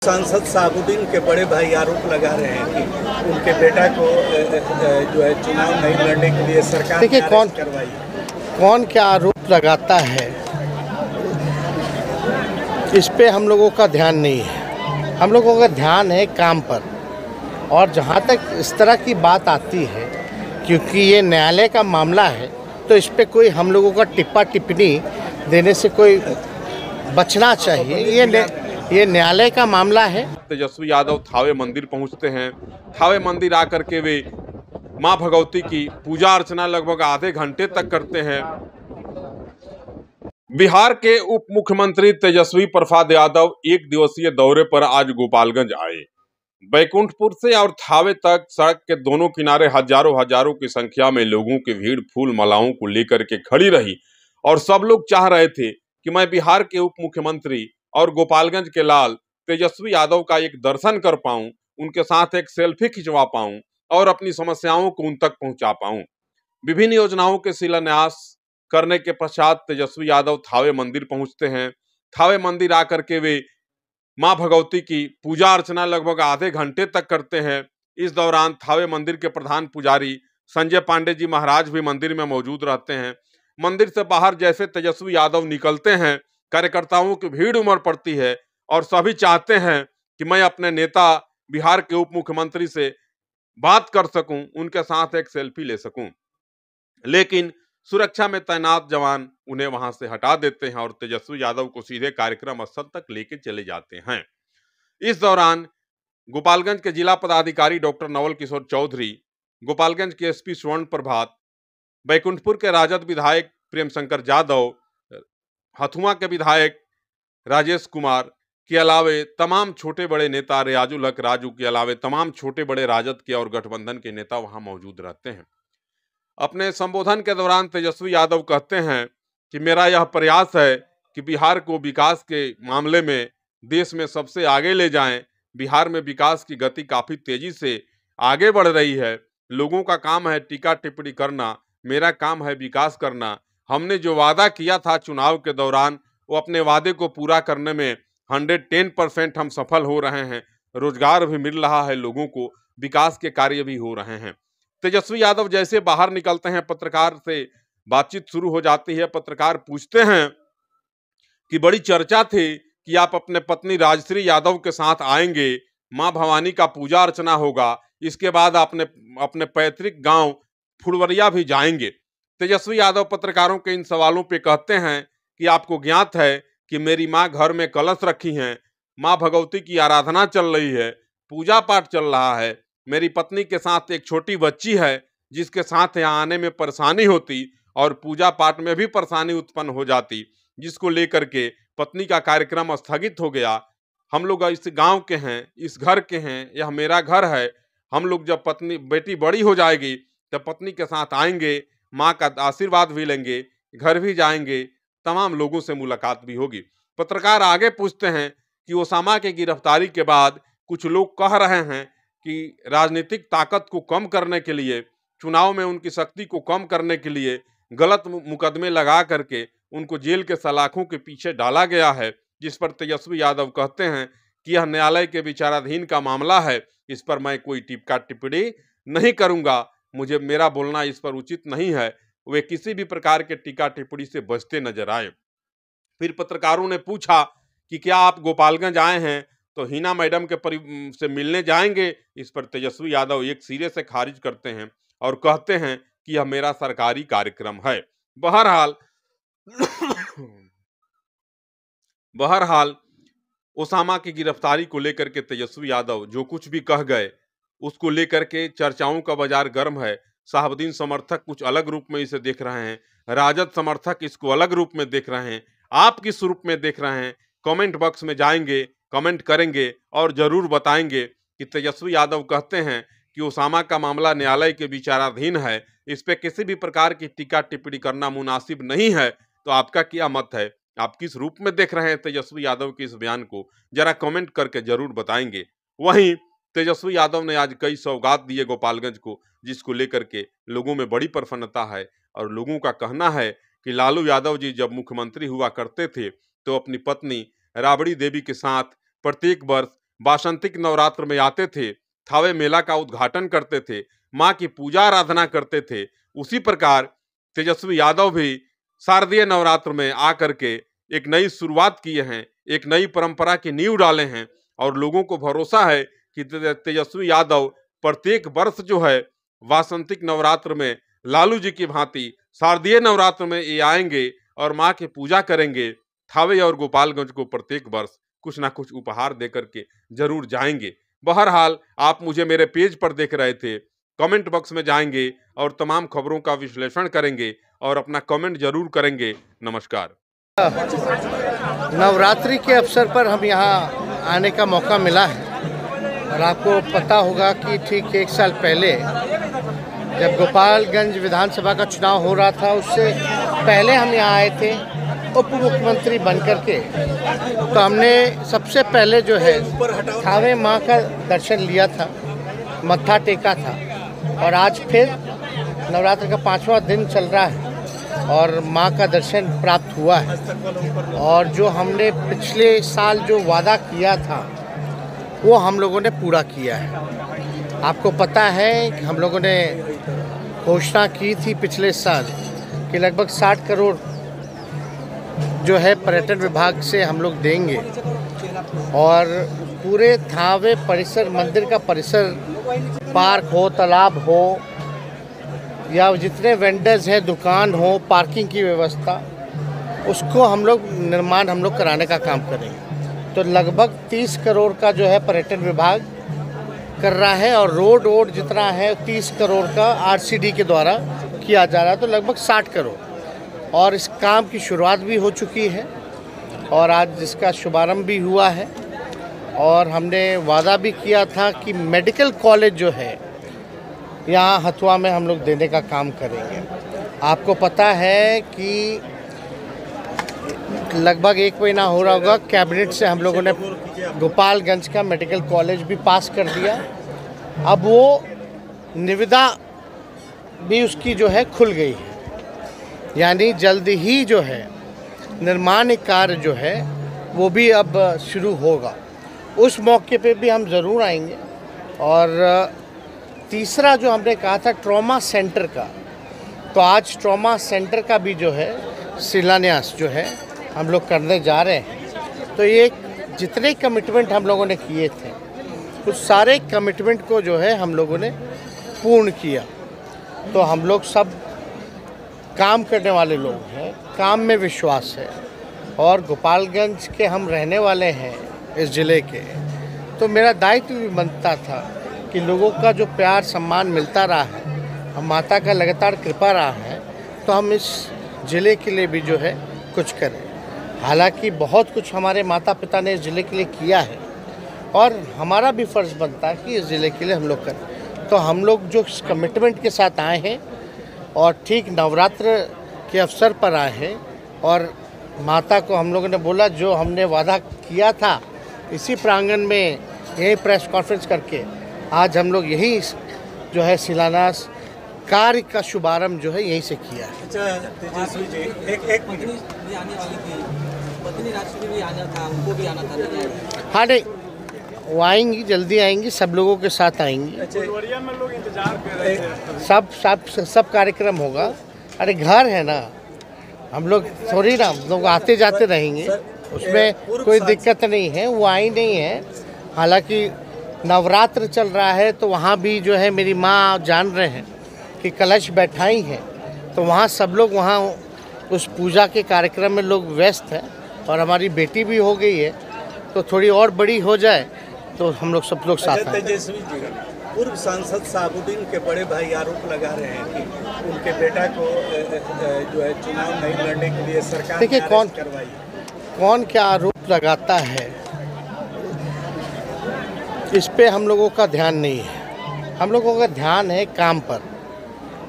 सांसद साबुद्दीन के बड़े भाई आरोप लगा रहे हैं कि उनके बेटा को जो है चुनाव नहीं लड़ने के लिए सरकार देखिए ने कौन अरेस्ट करवाई। कौन क्या आरोप लगाता है इस पे हम लोगों का ध्यान नहीं है। हम लोगों का ध्यान है काम पर। और जहाँ तक इस तरह की बात आती है, क्योंकि ये न्यायालय का मामला है, तो इस पे कोई हम लोगों का टिप्पा टिप्पणी देने से कोई बचना चाहिए। ये न्यायालय का मामला है। तेजस्वी यादव थावे मंदिर पहुंचते हैं। थावे मंदिर आकर के वे मां भगवती की पूजा अर्चना लगभग आधे घंटे तक करते हैं। बिहार के उप मुख्यमंत्री तेजस्वी प्रसाद यादव एक दिवसीय दौरे पर आज गोपालगंज आए। बैकुंठपुर से और थावे तक सड़क के दोनों किनारे हजारों की संख्या में लोगों की भीड़ फूल मालाओं को लेकर के खड़ी रही और सब लोग चाह रहे थे कि मैं बिहार के उप मुख्यमंत्री और गोपालगंज के लाल तेजस्वी यादव का एक दर्शन कर पाऊं, उनके साथ एक सेल्फी खिंचवा पाऊं और अपनी समस्याओं को उन तक पहुंचा पाऊं। विभिन्न योजनाओं के शिलान्यास करने के पश्चात तेजस्वी यादव थावे मंदिर पहुंचते हैं। थावे मंदिर आकर के वे मां भगवती की पूजा अर्चना लगभग आधे घंटे तक करते हैं। इस दौरान थावे मंदिर के प्रधान पुजारी संजय पांडे जी महाराज भी मंदिर में मौजूद रहते हैं। मंदिर से बाहर जैसे तेजस्वी यादव निकलते हैं, कार्यकर्ताओं की भीड़ उमड़ पड़ती है और सभी चाहते हैं कि मैं अपने नेता बिहार के उप मुख्यमंत्री से बात कर सकूं, उनके साथ एक सेल्फी ले सकूं। लेकिन सुरक्षा में तैनात जवान उन्हें वहां से हटा देते हैं और तेजस्वी यादव को सीधे कार्यक्रम स्थल तक लेके चले जाते हैं। इस दौरान गोपालगंज के जिला पदाधिकारी डॉक्टर नवल किशोर चौधरी, गोपालगंज के एसपी स्वर्ण प्रभात, बैकुंठपुर के राजद विधायक प्रेम शंकर यादव, हथुआ के विधायक राजेश कुमार के अलावे तमाम छोटे बड़े नेता, रियाजुल हक राजू के अलावे तमाम छोटे बड़े राजद के और गठबंधन के नेता वहां मौजूद रहते हैं। अपने संबोधन के दौरान तेजस्वी यादव कहते हैं कि मेरा यह प्रयास है कि बिहार को विकास के मामले में देश में सबसे आगे ले जाएं। बिहार में विकास की गति काफी तेजी से आगे बढ़ रही है। लोगों का काम है टीका टिप्पणी करना, मेरा काम है विकास करना। हमने जो वादा किया था चुनाव के दौरान, वो अपने वादे को पूरा करने में 110% हम सफल हो रहे हैं। रोजगार भी मिल रहा है लोगों को, विकास के कार्य भी हो रहे हैं। तेजस्वी यादव जैसे बाहर निकलते हैं, पत्रकार से बातचीत शुरू हो जाती है। पत्रकार पूछते हैं कि बड़ी चर्चा थी कि आप अपने पत्नी राजश्री यादव के साथ आएंगे, मां भवानी का पूजा अर्चना होगा, इसके बाद आपने अपने पैतृक गांव फुलवरिया भी जाएंगे। तेजस्वी यादव पत्रकारों के इन सवालों पे कहते हैं कि आपको ज्ञात है कि मेरी मां घर में कलश रखी हैं, मां भगवती की आराधना चल रही है, पूजा पाठ चल रहा है। मेरी पत्नी के साथ एक छोटी बच्ची है जिसके साथ यहाँ आने में परेशानी होती और पूजा पाठ में भी परेशानी उत्पन्न हो जाती, जिसको लेकर के पत्नी का कार्यक्रम स्थगित हो गया। हम लोग इस गांव के हैं, इस घर के हैं, यह मेरा घर है। हम लोग जब बेटी बड़ी हो जाएगी तब पत्नी के साथ आएंगे, माँ का आशीर्वाद भी लेंगे, घर भी जाएंगे, तमाम लोगों से मुलाकात भी होगी। पत्रकार आगे पूछते हैं कि ओसामा की गिरफ्तारी के बाद कुछ लोग कह रहे हैं कि राजनीतिक ताकत को कम करने के लिए, चुनाव में उनकी शक्ति को कम करने के लिए गलत मुकदमे लगा करके उनको जेल के सलाखों के पीछे डाला गया है, जिस पर तेजस्वी यादव कहते हैं कि यह न्यायालय के विचाराधीन का मामला है, इस पर मैं कोई टिप्पा टिप्पणी नहीं करूंगा, मुझे मेरा बोलना इस पर उचित नहीं है। वे किसी भी प्रकार के टीका टिप्पणी से बचते नजर आए। फिर पत्रकारों ने पूछा कि क्या आप गोपालगंज आए हैं तो हिना मैडम के से मिलने जाएंगे। इस पर तेजस्वी यादव एक सिरे से खारिज करते हैं और कहते हैं कि यह मेरा सरकारी कार्यक्रम है। बहरहाल ओसामा की गिरफ्तारी को लेकर के तेजस्वी यादव जो कुछ भी कह गए, उसको लेकर के चर्चाओं का बाजार गर्म है। साहबुद्दीन समर्थक कुछ अलग रूप में इसे देख रहे हैं, राजद समर्थक इसको अलग रूप में देख रहे हैं। आप किस रूप में देख रहे हैं? कमेंट बॉक्स में जाएंगे, कमेंट करेंगे और जरूर बताएंगे कि तेजस्वी यादव कहते हैं कि ओसामा का मामला न्यायालय के विचाराधीन है, इस पे किसी भी प्रकार की टीका टिप्पणी करना मुनासिब नहीं है। तो आपका क्या मत है? आप किस रूप में देख रहे हैं तेजस्वी यादव के इस बयान को? जरा कमेंट करके जरूर बताएंगे। वहीं तेजस्वी यादव ने आज कई सौगात दिए गोपालगंज को, जिसको लेकर के लोगों में बड़ी प्रसन्नता है और लोगों का कहना है कि लालू यादव जी जब मुख्यमंत्री हुआ करते थे तो अपनी पत्नी राबड़ी देवी के साथ प्रत्येक वर्ष वासंतिक नवरात्र में आते थे, थावे मेला का उद्घाटन करते थे, माँ की पूजा आराधना करते थे, उसी प्रकार तेजस्वी यादव भी शारदीय नवरात्र में आकर के एक नई शुरुआत किए हैं, एक नई परंपरा की नींव डाले हैं और लोगों को भरोसा है कि तेजस्वी यादव प्रत्येक वर्ष जो है वासंतिक नवरात्र में लालू जी की भांति शारदीय नवरात्र में ये आएंगे और माँ की पूजा करेंगे। थावे और गोपालगंज को प्रत्येक वर्ष कुछ ना कुछ उपहार देकर के जरूर जाएंगे। बहरहाल आप मुझे मेरे पेज पर देख रहे थे, कमेंट बॉक्स में जाएंगे और तमाम खबरों का विश्लेषण करेंगे और अपना कमेंट जरूर करेंगे। नमस्कार। नवरात्रि के अवसर पर हम यहाँ आने का मौका मिला है और आपको पता होगा कि ठीक 1 साल पहले जब गोपालगंज विधानसभा का चुनाव हो रहा था, उससे पहले हम यहाँ आए थे उप मुख्यमंत्री बनकर के। तो हमने सबसे पहले जो है थावे माँ का दर्शन लिया था, मत्था टेका था और आज फिर नवरात्र का 5वां दिन चल रहा है और माँ का दर्शन प्राप्त हुआ है। और जो हमने पिछले साल जो वादा किया था वो हम लोगों ने पूरा किया है। आपको पता है कि हम लोगों ने घोषणा की थी पिछले साल कि लगभग 60 करोड़ जो है पर्यटन विभाग से हम लोग देंगे और पूरे थावे परिसर, मंदिर का परिसर, पार्क हो, तालाब हो या जितने वेंडर्स हैं, दुकान हो, पार्किंग की व्यवस्था, उसको हम लोग कराने का काम करेंगे। तो लगभग 30 करोड़ का जो है पर्यटन विभाग कर रहा है और रोड जितना है 30 करोड़ का आरसीडी के द्वारा किया जा रहा है, तो लगभग 60 करोड़। और इस काम की शुरुआत भी हो चुकी है और आज इसका शुभारंभ भी हुआ है। और हमने वादा भी किया था कि मेडिकल कॉलेज जो है यहाँ हथुआ में हम लोग देने का काम करेंगे। आपको पता है कि लगभग 1 महीना हो रहा होगा, कैबिनेट से हम लोगों ने गोपालगंज का मेडिकल कॉलेज भी पास कर दिया। अब वो निविदा भी उसकी जो है खुल गई है, यानी जल्दी ही जो है निर्माण कार्य जो है वो भी अब शुरू होगा। उस मौके पे भी हम ज़रूर आएंगे। और तीसरा जो हमने कहा था ट्रॉमा सेंटर का, तो आज ट्रॉमा सेंटर का भी जो है शिलान्यास जो है हम लोग करने जा रहे हैं। तो ये जितने कमिटमेंट हम लोगों ने किए थे उस सारे कमिटमेंट को जो है हम लोगों ने पूर्ण किया। तो हम लोग सब काम करने वाले लोग हैं, काम में विश्वास है और गोपालगंज के हम रहने वाले हैं इस ज़िले के। तो मेरा दायित्व भी बनता था कि लोगों का जो प्यार सम्मान मिलता रहा है, हम माता का लगातार कृपा रहा है, तो हम इस ज़िले के लिए भी जो है कुछ करें। हालांकि बहुत कुछ हमारे माता पिता ने इस ज़िले के लिए किया है और हमारा भी फ़र्ज़ बनता है कि इस ज़िले के लिए हम लोग करें। तो हम लोग जो कमिटमेंट के साथ आए हैं और ठीक नवरात्र के अवसर पर आए हैं और माता को हम लोगों ने बोला जो हमने वादा किया था, इसी प्रांगण में यही प्रेस कॉन्फ्रेंस करके आज हम लोग यही जो है शिलान्यास कार्य का शुभारंभ जो है यहीं से किया है। अच्छा तेजस्वी जी, एक मिनट भी आने वाली थी, पत्नी राष्ट्र भी आना था, उनको भी आना था। हाँ नहीं, वो आएंगी, जल्दी आएंगी, सब लोगों के साथ आएंगी। में लोग इंतजार कर रहे थे। सब कार्यक्रम होगा। अरे घर है ना, हम लोग थोड़ी ना लोग आते जाते रहेंगे, उसमें कोई दिक्कत नहीं है। वो आई नहीं है, हालांकि नवरात्र चल रहा है तो वहाँ भी जो है मेरी माँ जान रहे हैं कि कलश बैठाई है, तो वहाँ सब लोग वहाँ उस पूजा के कार्यक्रम में लोग व्यस्त हैं। और हमारी बेटी भी हो गई है, तो थोड़ी और बड़ी हो जाए तो हम लोग सब लोग साथ हैं। तेजस्वी जी, पूर्व सांसद साबुद्दीन के बड़े भाई आरोप लगा रहे हैं कि उनके बेटा को जो है चुनाव नहीं लड़ने के लिए सरकार देखिए ने कौन अरेस्ट करवाई। कौन क्या आरोप लगाता है इस पे हम लोगों का ध्यान नहीं है। हम लोगों का ध्यान है काम पर।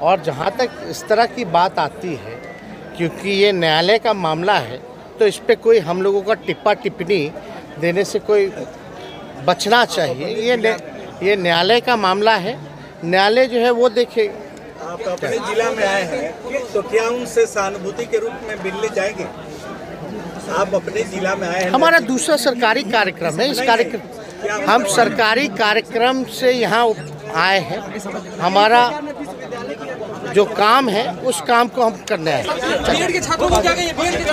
और जहाँ तक इस तरह की बात आती है, क्योंकि ये न्यायालय का मामला है, तो इस पे कोई हम लोगों का टिप्पा टिप्पणी देने से कोई बचना चाहिए। ये न्यायालय का मामला है, न्यायालय जो है वो देखे। आप अपने जिला में आए हैं तो क्या उनसे सहानुभूति के रूप में मिलने जाएंगे? आप अपने जिला में आए हैं। हमारा दूसरा सरकारी कार्यक्रम है, इस कार्यक्रम हम सरकारी कार्यक्रम से यहाँ आए हैं। हमारा जो काम है उस काम को हम करने आए हैं। बीएड के छात्रों को क्या कहिए? बीएड के